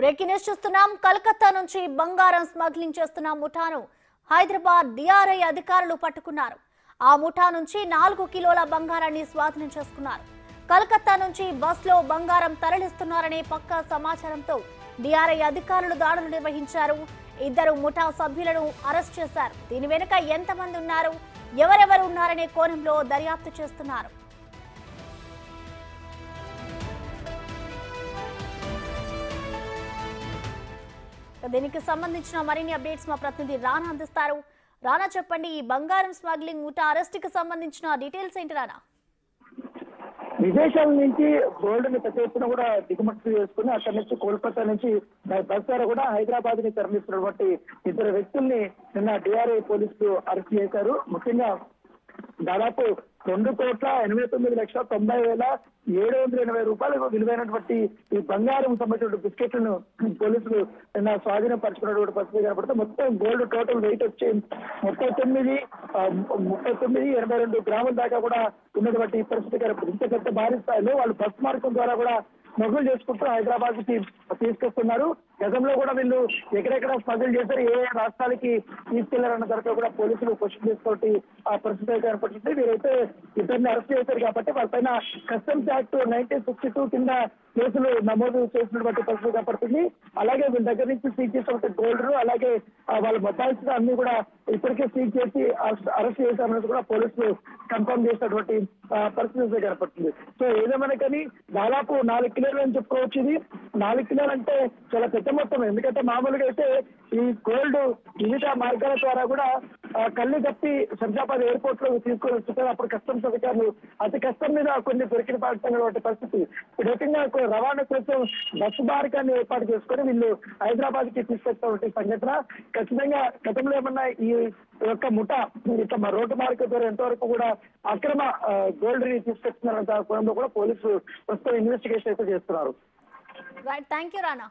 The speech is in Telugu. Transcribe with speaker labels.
Speaker 1: బ్రేకింగ్ న్యూస్ చూస్తున్నాం. కలకత్తా నుంచి బంగారం స్మగ్లింగ్ చేస్తున్న ముఠాను హైదరాబాద్ డిఆర్ఐ అధికారులు పట్టుకున్నారు. ఆ ముఠా నుంచి 4 కిలోల బంగారాన్ని స్వాధీనం చేసుకున్నారు. కలకత్తా నుంచి బస్లో బంగారం తరలిస్తున్నారనే పక్కా సమాచారంతో డిఆర్ఐ అధికారులు దాడులు నిర్వహించారు. 2 ముఠా సభ్యులను అరెస్ట్ చేశారు. దీని వెనుక ఎంతమంది ఉన్నారు, ఎవరెవరు ఉన్నారనే కోణంలో దర్యాప్తు చేస్తున్నారు. దీనికి సంబంధించిన మరిన్ని అప్డేట్స్ మా ప్రతినిధి రానా అందిస్తారు. రానా, చెప్పండి, ఈ బంగారం స్మగ్లింగ్ ముఠా అరెస్ట్ కి సంబంధించిన డీటెయిల్స్ ఏంటి రానా?
Speaker 2: విదేశాల నుంచి గోల్డ్ ని పెద్ద ఎత్తున కూడా దిగుమతి చేసుకుని అక్కడి నుంచి కోల్కతా నుంచి బస్ ద్వారా కూడా హైదరాబాద్ ని తరలిస్తున్నటువంటి 2 వ్యక్తుల్ని నిన్న డిఆర్ఐ పోలీసులు అరెస్ట్ చేశారు. ముఖ్యంగా దాదాపు 2,89,90,780 రూపాయలకు విలువైనటువంటి ఈ బంగారం సంబంధించిన బిస్కెట్లను పోలీసులు నిన్న స్వాధీనం పరుచుకున్నటువంటి పరిస్థితి కనపడితే మొత్తం గోల్డ్ టోటల్ వెయిట్ వచ్చి 39,82 గ్రాముల దాకా కూడా ఉన్నటువంటి పరిస్థితి కనపడుతుంది. ఇంత పెద్ద భారీ స్థాయిలో వాళ్ళు బస్ మార్గం ద్వారా కూడా స్మగుల్ చేసుకుంటూ హైదరాబాద్ కి తీసుకొస్తున్నారు. గతంలో కూడా వీళ్ళు ఎక్కడెక్కడ స్మగుల్ చేశారు, ఏ రాష్ట్రాలకి తీసుకెళ్లారన్న తరఫు కూడా పోలీసులు క్వశ్చన్ చేసుకుంటే ఆ పరిస్థితి అయితే కనపడుతుంది. వీరైతే 2 అరెస్ట్ చేశారు కాబట్టి వాళ్ళపైన కస్టమ్స్ యాక్ట్ 1962 కింద కేసులు నమోదు చేసినటువంటి పరిస్థితి కనపడుతుంది. అలాగే వీళ్ళ దగ్గర నుంచి సీజ్ చేసినటువంటి గోల్డ్, అలాగే వాళ్ళ మొబైల్స్ అన్ని కూడా ఇప్పటికే సీజ్ చేసి అరెస్ట్ చేశారన్నది కూడా పోలీసులు కన్ఫర్మ్ చేసినటువంటి పరిస్థితి కనపడుతుంది. సో ఏదేమైనా కానీ దాదాపు 4 కిలోలు అని చెప్పుకోవచ్చు. ఇది 4 కిలోలు అంటే చాలా పెద్ద మొత్తం. ఎందుకంటే మామూలుగా అయితే ఈ గోల్డ్ వివిధ మార్గాల ద్వారా కూడా కళ్ళు తప్పి శంషాబాద్ ఎయిర్పోర్ట్ లో తీసుకొని వస్తుంటారు. అప్పుడు కస్టమ్స్ అధికారులు అతి కష్టం మీద కొన్ని దొరికిన పాడుతున్నటువంటి పరిస్థితి. ఏకంగా రవాణా కోసం బస్సు మార్గాన్ని ఏర్పాటు చేసుకొని వీళ్ళు హైదరాబాద్ కి తీసుకొచ్చినటువంటి సంఘటన ఖచ్చితంగా గతంలో ఏమన్నా ఈ యొక్క ముఠా ఇట్లా రోడ్డు మార్గం ద్వారా ఎంతవరకు కూడా అక్రమ గోల్డ్ ని తీసుకొస్తున్నారన్న కోణంలో కూడా పోలీసులు ప్రస్తుతం ఇన్వెస్టిగేషన్ అయితే చేస్తున్నారు.
Speaker 1: Right, thank you Rana.